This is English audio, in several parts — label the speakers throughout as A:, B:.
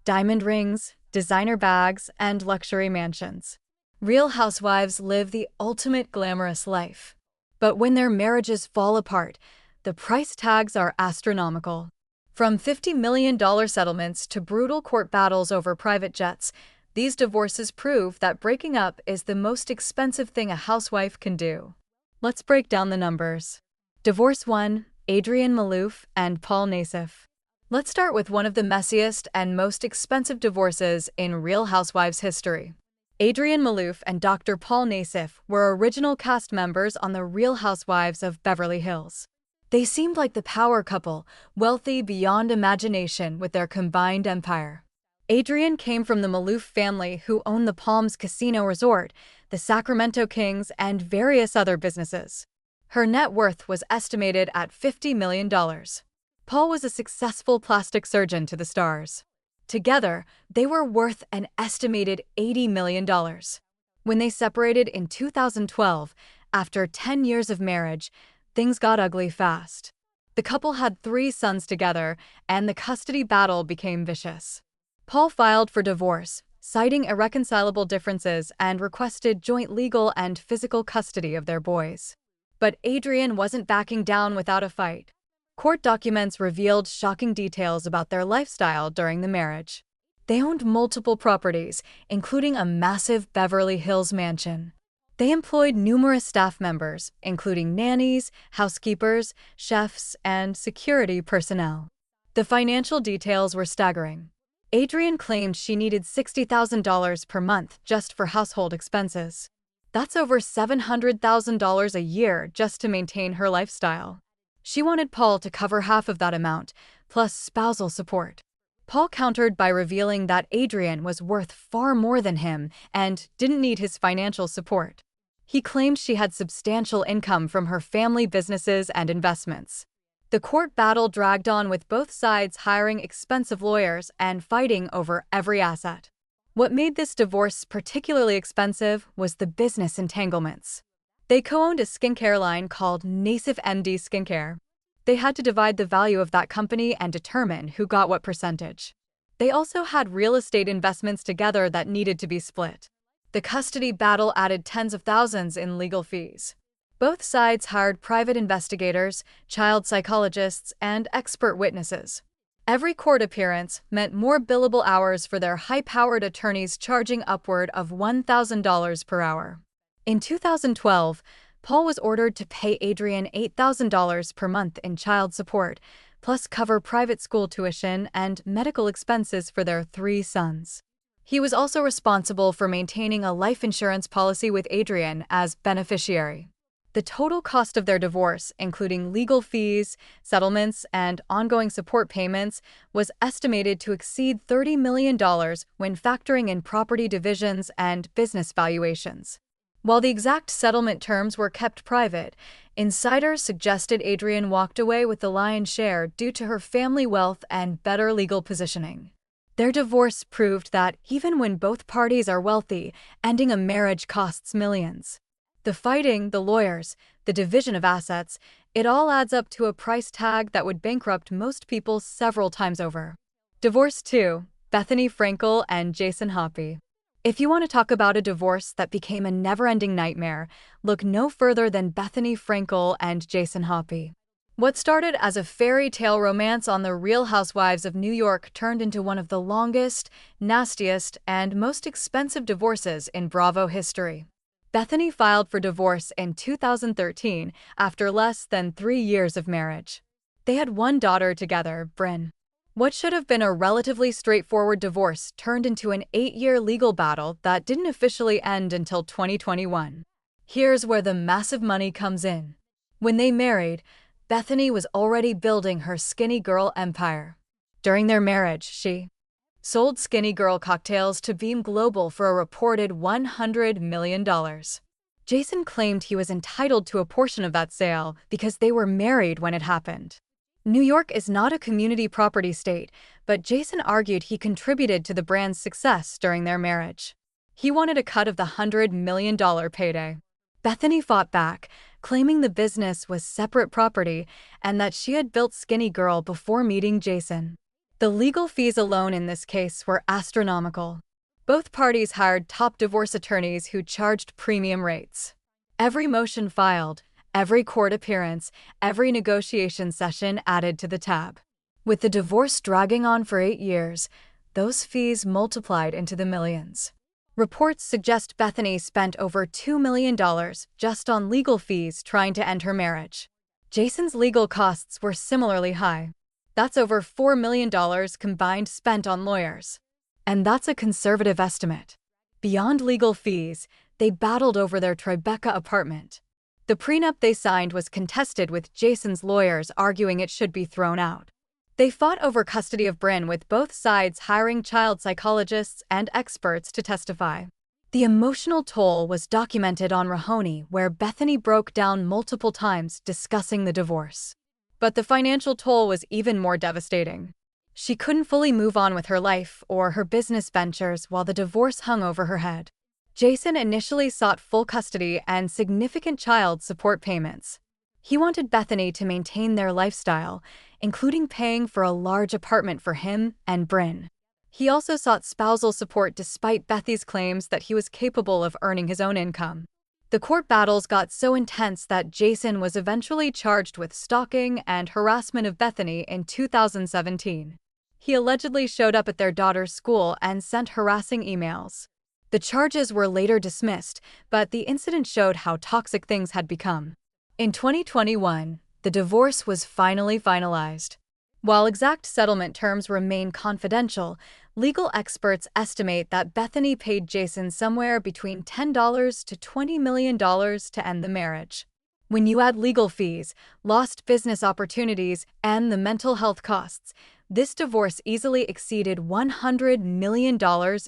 A: diamond rings, designer bags, and luxury mansions. Real housewives live the ultimate glamorous life. But when their marriages fall apart, the price tags are astronomical. From $50 million settlements to brutal court battles over private jets, these divorces prove that breaking up is the most expensive thing a housewife can do. Let's break down the numbers. Divorce 1: Adrienne Maloof and Paul Nassif. Let's start with one of the messiest and most expensive divorces in Real Housewives history. Adrienne Maloof and Dr. Paul Nassif were original cast members on the Real Housewives of Beverly Hills. They seemed like the power couple, wealthy beyond imagination with their combined empire. Adrienne came from the Maloof family who owned the Palms Casino Resort, the Sacramento Kings, and various other businesses. Her net worth was estimated at $50 million. Paul was a successful plastic surgeon to the stars. Together, they were worth an estimated $80 million. When they separated in 2012, after 10 years of marriage, things got ugly fast. The couple had 3 sons together, and the custody battle became vicious. Paul filed for divorce, citing irreconcilable differences, and requested joint legal and physical custody of their boys. But Adrienne wasn't backing down without a fight. Court documents revealed shocking details about their lifestyle during the marriage. They owned multiple properties, including a massive Beverly Hills mansion. They employed numerous staff members, including nannies, housekeepers, chefs, and security personnel. The financial details were staggering. Adrienne claimed she needed $60,000 per month just for household expenses. That's over $700,000 a year just to maintain her lifestyle. She wanted Paul to cover half of that amount, plus spousal support. Paul countered by revealing that Adrienne was worth far more than him and didn't need his financial support. He claimed she had substantial income from her family businesses and investments. The court battle dragged on with both sides hiring expensive lawyers and fighting over every asset. What made this divorce particularly expensive was the business entanglements. They co-owned a skincare line called Nassif MD Skincare. They had to divide the value of that company and determine who got what percentage. They also had real estate investments together that needed to be split. The custody battle added tens of thousands in legal fees. Both sides hired private investigators, child psychologists, and expert witnesses. Every court appearance meant more billable hours for their high-powered attorneys, charging upward of $1,000 per hour. In 2012, Paul was ordered to pay Adrienne $8,000 per month in child support, plus cover private school tuition and medical expenses for their 3 sons. He was also responsible for maintaining a life insurance policy with Adrienne as beneficiary. The total cost of their divorce, including legal fees, settlements, and ongoing support payments, was estimated to exceed $30 million when factoring in property divisions and business valuations. While the exact settlement terms were kept private, insiders suggested Adrienne walked away with the lion's share due to her family wealth and better legal positioning. Their divorce proved that even when both parties are wealthy, ending a marriage costs millions. The fighting, the lawyers, the division of assets, it all adds up to a price tag that would bankrupt most people several times over. Divorce 2: Bethenny Frankel and Jason Hoppy. If you want to talk about a divorce that became a never-ending nightmare, look no further than Bethenny Frankel and Jason Hoppy. What started as a fairy tale romance on the Real Housewives of New York turned into one of the longest, nastiest, and most expensive divorces in Bravo history. Bethenny filed for divorce in 2013 after less than 3 years of marriage. They had 1 daughter together, Bryn. What should have been a relatively straightforward divorce turned into an 8-year legal battle that didn't officially end until 2021. Here's where the massive money comes in. When they married, Bethenny was already building her skinny girl empire. During their marriage, she sold Skinny Girl cocktails to Beam Global for a reported $100 million. Jason claimed he was entitled to a portion of that sale because they were married when it happened. New York is not a community property state, but Jason argued he contributed to the brand's success during their marriage. He wanted a cut of the $100 million payday. Bethenny fought back, claiming the business was separate property and that she had built Skinny Girl before meeting Jason. The legal fees alone in this case were astronomical. Both parties hired top divorce attorneys who charged premium rates. Every motion filed, every court appearance, every negotiation session added to the tab. With the divorce dragging on for 8 years, those fees multiplied into the millions. Reports suggest Bethany spent over $2 million just on legal fees trying to end her marriage. Jason's legal costs were similarly high. That's over $4 million combined spent on lawyers. And that's a conservative estimate. Beyond legal fees, they battled over their Tribeca apartment. The prenup they signed was contested, with Jason's lawyers arguing it should be thrown out. They fought over custody of Bryn, with both sides hiring child psychologists and experts to testify. The emotional toll was documented on RHONY, where Bethany broke down multiple times discussing the divorce. But the financial toll was even more devastating. She couldn't fully move on with her life or her business ventures while the divorce hung over her head. Jason initially sought full custody and significant child support payments. He wanted Bethany to maintain their lifestyle, including paying for a large apartment for him and Bryn. He also sought spousal support despite Bethy's claims that he was capable of earning his own income. The court battles got so intense that Jason was eventually charged with stalking and harassment of Bethany in 2017. He allegedly showed up at their daughter's school and sent harassing emails. The charges were later dismissed, but the incident showed how toxic things had become. In 2021, the divorce was finally finalized. While exact settlement terms remain confidential, legal experts estimate that Bethany paid Jason somewhere between $10 to $20 million to end the marriage. When you add legal fees, lost business opportunities, and the mental health costs, this divorce easily exceeded $100 million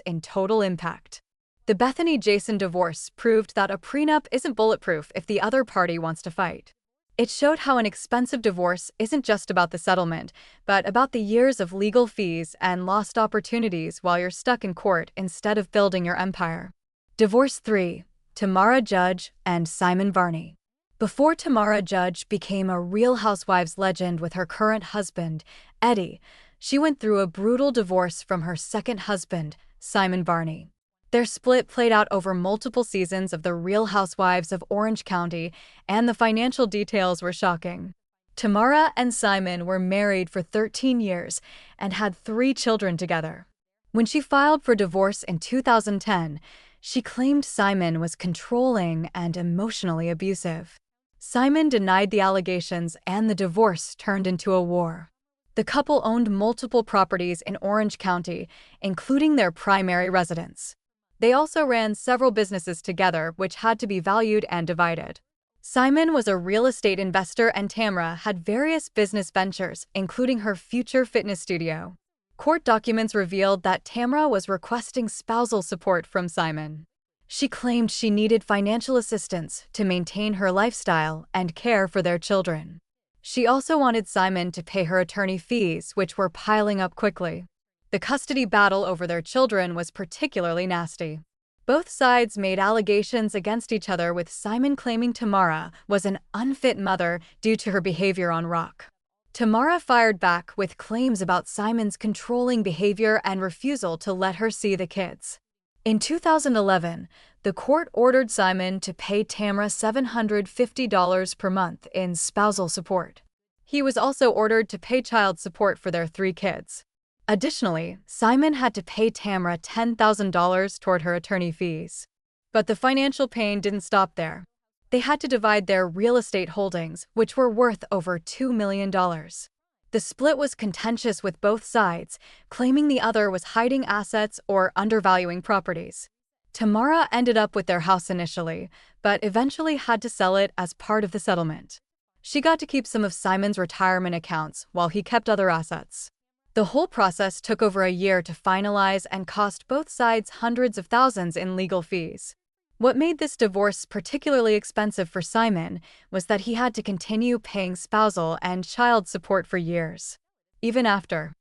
A: in total impact. The Bethany-Jason divorce proved that a prenup isn't bulletproof if the other party wants to fight. It showed how an expensive divorce isn't just about the settlement, but about the years of legal fees and lost opportunities while you're stuck in court instead of building your empire. Divorce 3: Tamara Judge and Simon Varney. Before Tamara Judge became a Real Housewives legend with her current husband, Eddie, she went through a brutal divorce from her second husband, Simon Varney. Their split played out over multiple seasons of The Real Housewives of Orange County, and the financial details were shocking. Tamara and Simon were married for 13 years and had 3 children together. When she filed for divorce in 2010, she claimed Simon was controlling and emotionally abusive. Simon denied the allegations, and the divorce turned into a war. The couple owned multiple properties in Orange County, including their primary residence. They also ran several businesses together, which had to be valued and divided. Simon was a real estate investor, and Tamara had various business ventures, including her future fitness studio. Court documents revealed that Tamara was requesting spousal support from Simon. She claimed she needed financial assistance to maintain her lifestyle and care for their children. She also wanted Simon to pay her attorney fees, which were piling up quickly. The custody battle over their children was particularly nasty. Both sides made allegations against each other, with Simon claiming Tamara was an unfit mother due to her behavior on RHOBH. Tamara fired back with claims about Simon's controlling behavior and refusal to let her see the kids. In 2011, the court ordered Simon to pay Tamara $750 per month in spousal support. He was also ordered to pay child support for their 3 kids. Additionally, Simon had to pay Tamara $10,000 toward her attorney fees. But the financial pain didn't stop there. They had to divide their real estate holdings, which were worth over $2 million. The split was contentious, with both sides claiming the other was hiding assets or undervaluing properties. Tamara ended up with their house initially, but eventually had to sell it as part of the settlement. She got to keep some of Simon's retirement accounts while he kept other assets. The whole process took over a year to finalize and cost both sides hundreds of thousands in legal fees. What made this divorce particularly expensive for Simon was that he had to continue paying spousal and child support for years. Even after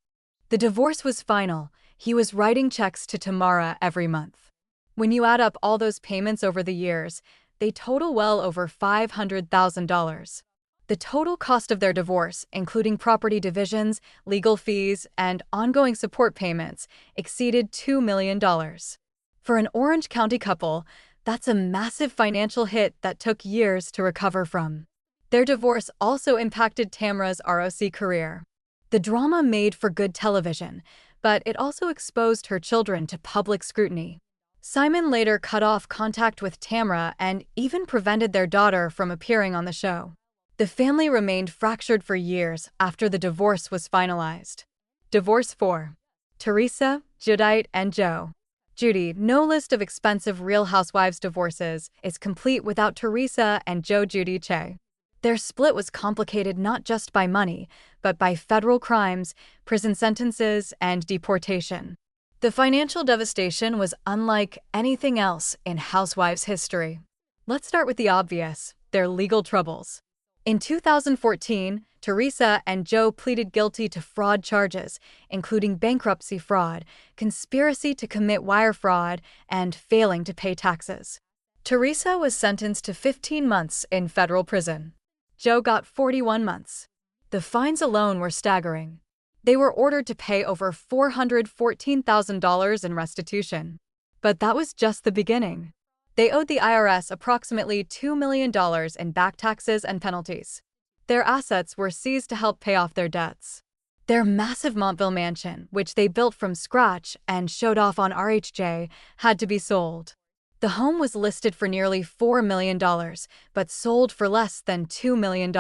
A: the divorce was final, he was writing checks to Tamara every month. When you add up all those payments over the years, they total well over $500,000. The total cost of their divorce, including property divisions, legal fees, and ongoing support payments, exceeded $2 million. For an Orange County couple, that's a massive financial hit that took years to recover from. Their divorce also impacted Tamra's ROC career. The drama made for good television, but it also exposed her children to public scrutiny. Simon later cut off contact with Tamra and even prevented their daughter from appearing on the show. The family remained fractured for years after the divorce was finalized. Divorce 4. Teresa, Judite, and Joe. Judy, no list of expensive Real Housewives divorces is complete without Teresa and Joe Giudice. Their split was complicated not just by money, but by federal crimes, prison sentences, and deportation. The financial devastation was unlike anything else in Housewives history. Let's start with the obvious, their legal troubles. In 2014, Teresa and Joe pleaded guilty to fraud charges, including bankruptcy fraud, conspiracy to commit wire fraud, and failing to pay taxes. Teresa was sentenced to 15 months in federal prison. Joe got 41 months. The fines alone were staggering. They were ordered to pay over $414,000 in restitution. But that was just the beginning. They owed the IRS approximately $2 million in back taxes and penalties. Their assets were seized to help pay off their debts. Their massive Montville mansion, which they built from scratch and showed off on RHJ, had to be sold. The home was listed for nearly $4 million, but sold for less than $2 million.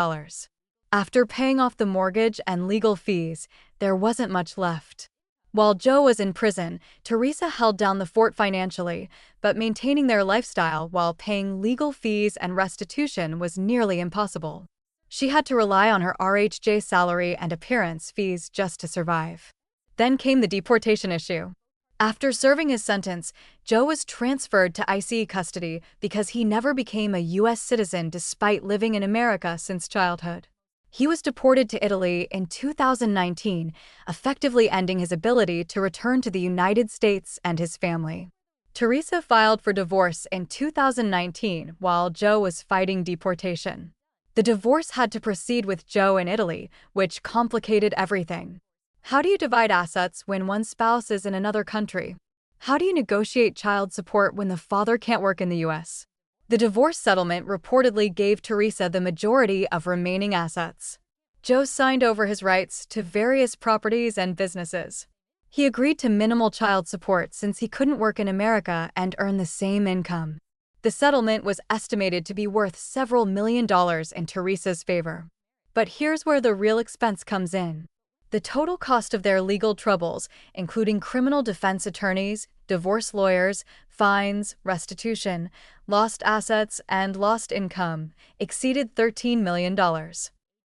A: After paying off the mortgage and legal fees, there wasn't much left. While Joe was in prison, Teresa held down the fort financially, but maintaining their lifestyle while paying legal fees and restitution was nearly impossible. She had to rely on her RHJ salary and appearance fees just to survive. Then came the deportation issue. After serving his sentence, Joe was transferred to ICE custody because he never became a U.S. citizen despite living in America since childhood. He was deported to Italy in 2019, effectively ending his ability to return to the United States and his family. Teresa filed for divorce in 2019 while Joe was fighting deportation. The divorce had to proceed with Joe in Italy, which complicated everything. How do you divide assets when one spouse is in another country? How do you negotiate child support when the father can't work in the U.S.? The divorce settlement reportedly gave Teresa the majority of remaining assets. Joe signed over his rights to various properties and businesses. He agreed to minimal child support since he couldn't work in America and earn the same income. The settlement was estimated to be worth several $1 million in Teresa's favor. But here's where the real expense comes in. The total cost of their legal troubles, including criminal defense attorneys, divorce lawyers, fines, restitution, lost assets, and lost income, exceeded $13 million.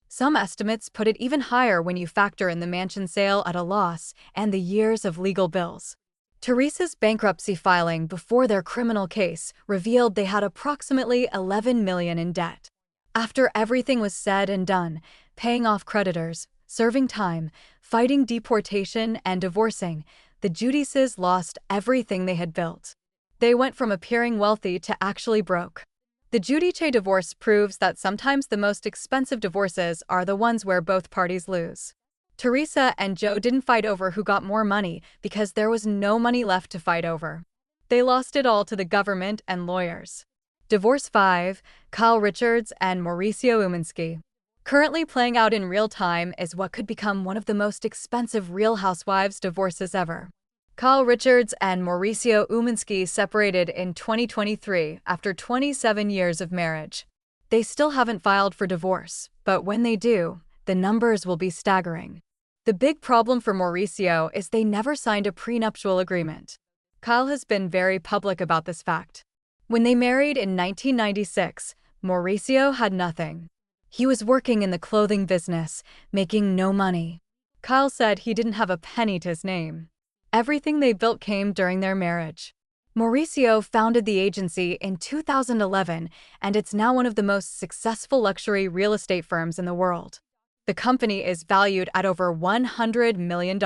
A: Some estimates put it even higher when you factor in the mansion sale at a loss and the years of legal bills. Teresa's bankruptcy filing before their criminal case revealed they had approximately $11 million in debt. After everything was said and done, paying off creditors, serving time, fighting deportation, and divorcing, the Giudices lost everything they had built. They went from appearing wealthy to actually broke. The Giudice divorce proves that sometimes the most expensive divorces are the ones where both parties lose. Teresa and Joe didn't fight over who got more money because there was no money left to fight over. They lost it all to the government and lawyers. Divorce 5, Kyle Richards and Mauricio Umansky. Currently playing out in real time is what could become one of the most expensive Real Housewives divorces ever. Kyle Richards and Mauricio Umansky separated in 2023 after 27 years of marriage. They still haven't filed for divorce, but when they do, the numbers will be staggering. The big problem for Mauricio is they never signed a prenuptial agreement. Kyle has been very public about this fact. When they married in 1996, Mauricio had nothing. He was working in the clothing business, making no money. Kyle said he didn't have a penny to his name. Everything they built came during their marriage. Mauricio founded the agency in 2011, and it's now one of the most successful luxury real estate firms in the world. The company is valued at over $100 million.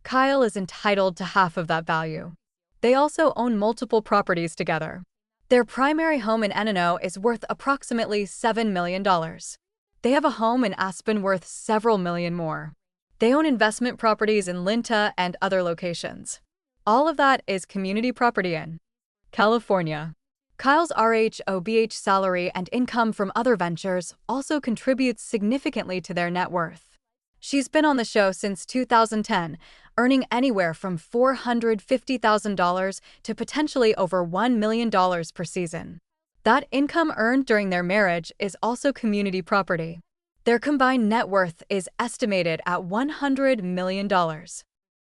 A: Kyle is entitled to half of that value. They also own multiple properties together. Their primary home in Enino is worth approximately $7 million. They have a home in Aspen worth several million more. They own investment properties in Linta and other locations. All of that is community property in California. Kyle's RHOBH salary and income from other ventures also contributes significantly to their net worth. She's been on the show since 2010, earning anywhere from $450,000 to potentially over $1 million per season. That income earned during their marriage is also community property. Their combined net worth is estimated at $100 million.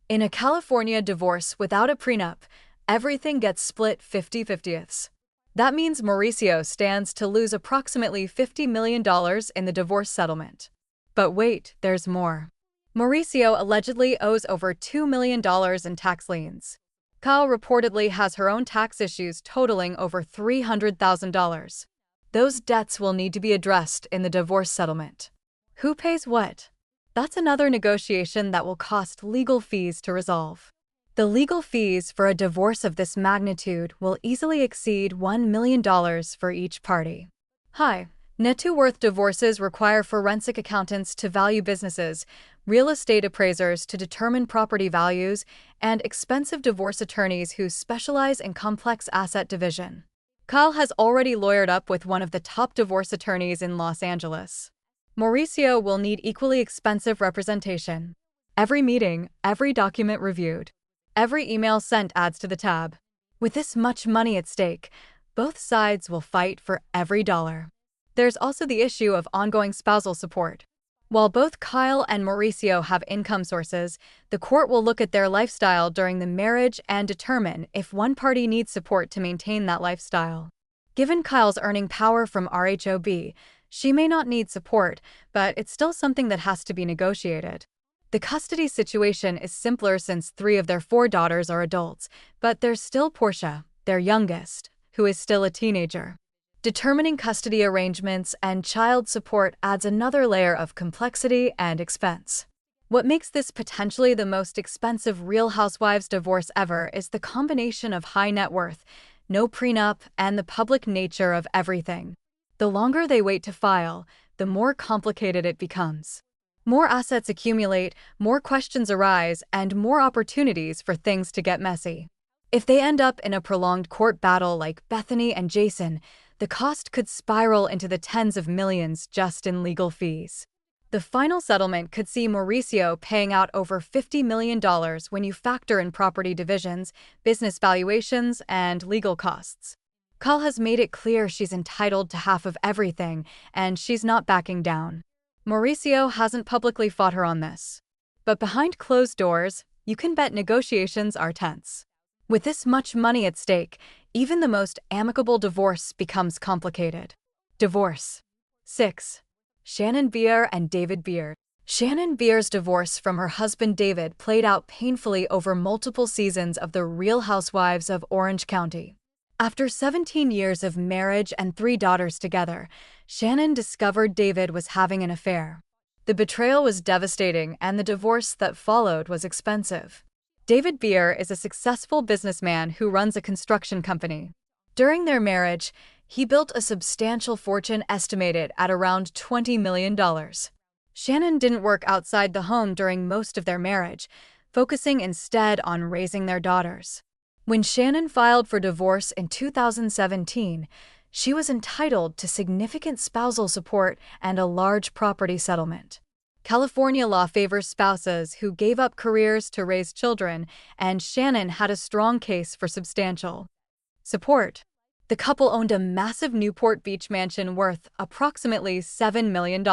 A: In a California divorce without a prenup, everything gets split 50-50ths. That means Mauricio stands to lose approximately $50 million in the divorce settlement. But wait, there's more. Mauricio allegedly owes over $2 million in tax liens. Kyle reportedly has her own tax issues totaling over $300,000. Those debts will need to be addressed in the divorce settlement. Who pays what? That's another negotiation that will cost legal fees to resolve. The legal fees for a divorce of this magnitude will easily exceed $1 million for each party. Hi. Net worth divorces require forensic accountants to value businesses, real estate appraisers to determine property values, and expensive divorce attorneys who specialize in complex asset division. Kyle has already lawyered up with one of the top divorce attorneys in Los Angeles. Mauricio will need equally expensive representation. Every meeting, every document reviewed, every email sent adds to the tab. With this much money at stake, both sides will fight for every dollar. There's also the issue of ongoing spousal support. While both Kyle and Mauricio have income sources, the court will look at their lifestyle during the marriage and determine if one party needs support to maintain that lifestyle. Given Kyle's earning power from RHOB, she may not need support, but it's still something that has to be negotiated. The custody situation is simpler since 3 of their 4 daughters are adults, but there's still Portia, their youngest, who is still a teenager. Determining custody arrangements and child support adds another layer of complexity and expense. What makes this potentially the most expensive Real Housewives divorce ever is the combination of high net worth, no prenup, and the public nature of everything. The longer they wait to file, the more complicated it becomes. More assets accumulate, more questions arise, and more opportunities for things to get messy. If they end up in a prolonged court battle like Bethany and Jason, the cost could spiral into the tens of millions just in legal fees. The final settlement could see Mauricio paying out over $50 million when you factor in property divisions, business valuations, and legal costs. Kyle has made it clear she's entitled to half of everything, and she's not backing down. Mauricio hasn't publicly fought her on this. But behind closed doors, you can bet negotiations are tense. With this much money at stake, even the most amicable divorce becomes complicated. Divorce. 6. Shannon Beer and David Beer. Shannon Beer's divorce from her husband David played out painfully over multiple seasons of The Real Housewives of Orange County. After 17 years of marriage and 3 daughters together, Shannon discovered David was having an affair. The betrayal was devastating, and the divorce that followed was expensive. David Beer is a successful businessman who runs a construction company. During their marriage, he built a substantial fortune estimated at around $20 million. Shannon didn't work outside the home during most of their marriage, focusing instead on raising their daughters. When Shannon filed for divorce in 2017, she was entitled to significant spousal support and a large property settlement. California law favors spouses who gave up careers to raise children, and Shannon had a strong case for substantial support. The couple owned a massive Newport Beach mansion worth approximately $7 million.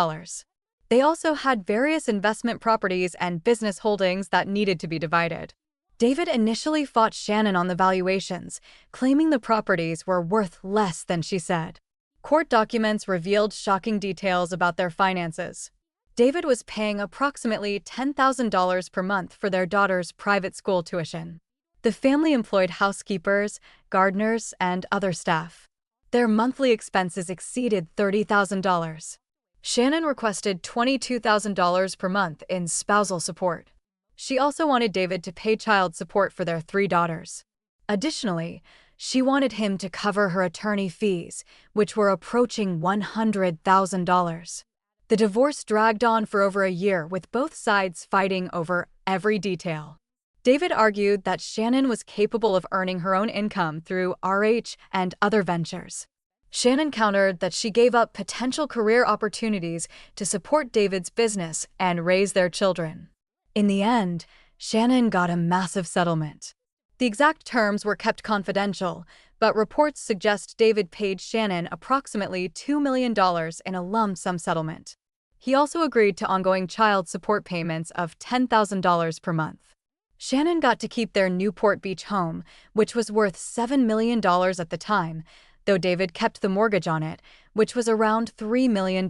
A: They also had various investment properties and business holdings that needed to be divided. David initially fought Shannon on the valuations, claiming the properties were worth less than she said. Court documents revealed shocking details about their finances. David was paying approximately $10,000 per month for their daughter's private school tuition. The family employed housekeepers, gardeners, and other staff. Their monthly expenses exceeded $30,000. Shannon requested $22,000 per month in spousal support. She also wanted David to pay child support for their 3 daughters. Additionally, she wanted him to cover her attorney fees, which were approaching $100,000. The divorce dragged on for over a year, with both sides fighting over every detail. David argued that Shannon was capable of earning her own income through RH and other ventures. Shannon countered that she gave up potential career opportunities to support David's business and raise their children. In the end, Shannon got a massive settlement. The exact terms were kept confidential, but reports suggest David paid Shannon approximately $2 million in a lump sum settlement. He also agreed to ongoing child support payments of $10,000 per month. Shannon got to keep their Newport Beach home, which was worth $7 million at the time, though David kept the mortgage on it, which was around $3 million.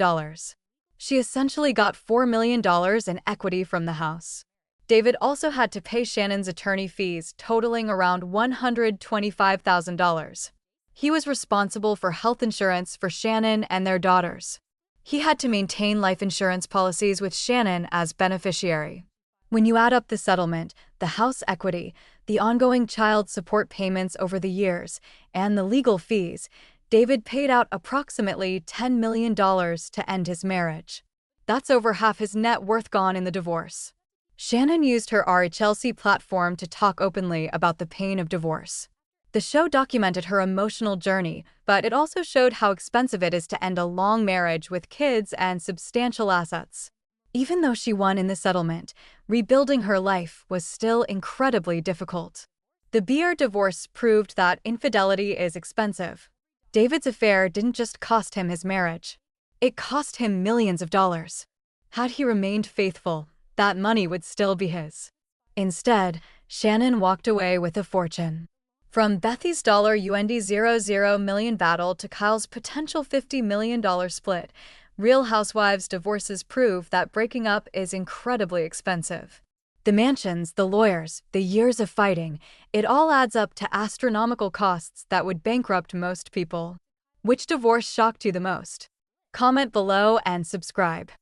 A: She essentially got $4 million in equity from the house. David also had to pay Shannon's attorney fees, totaling around $125,000. He was responsible for health insurance for Shannon and their daughters. He had to maintain life insurance policies with Shannon as beneficiary. When you add up the settlement, the house equity, the ongoing child support payments over the years, and the legal fees, David paid out approximately $10 million to end his marriage. That's over half his net worth gone in the divorce. Shannon used her RHLC platform to talk openly about the pain of divorce. The show documented her emotional journey, but it also showed how expensive it is to end a long marriage with kids and substantial assets. Even though she won in the settlement, rebuilding her life was still incredibly difficult. The BR divorce proved that infidelity is expensive. David's affair didn't just cost him his marriage. It cost him millions of dollars. Had he remained faithful, that money would still be his. Instead, Shannon walked away with a fortune. From Bethy's $00 million battle to Kyle's potential $50 million split, Real Housewives divorces prove that breaking up is incredibly expensive. The mansions, the lawyers, the years of fighting, it all adds up to astronomical costs that would bankrupt most people. Which divorce shocked you the most? Comment below and subscribe.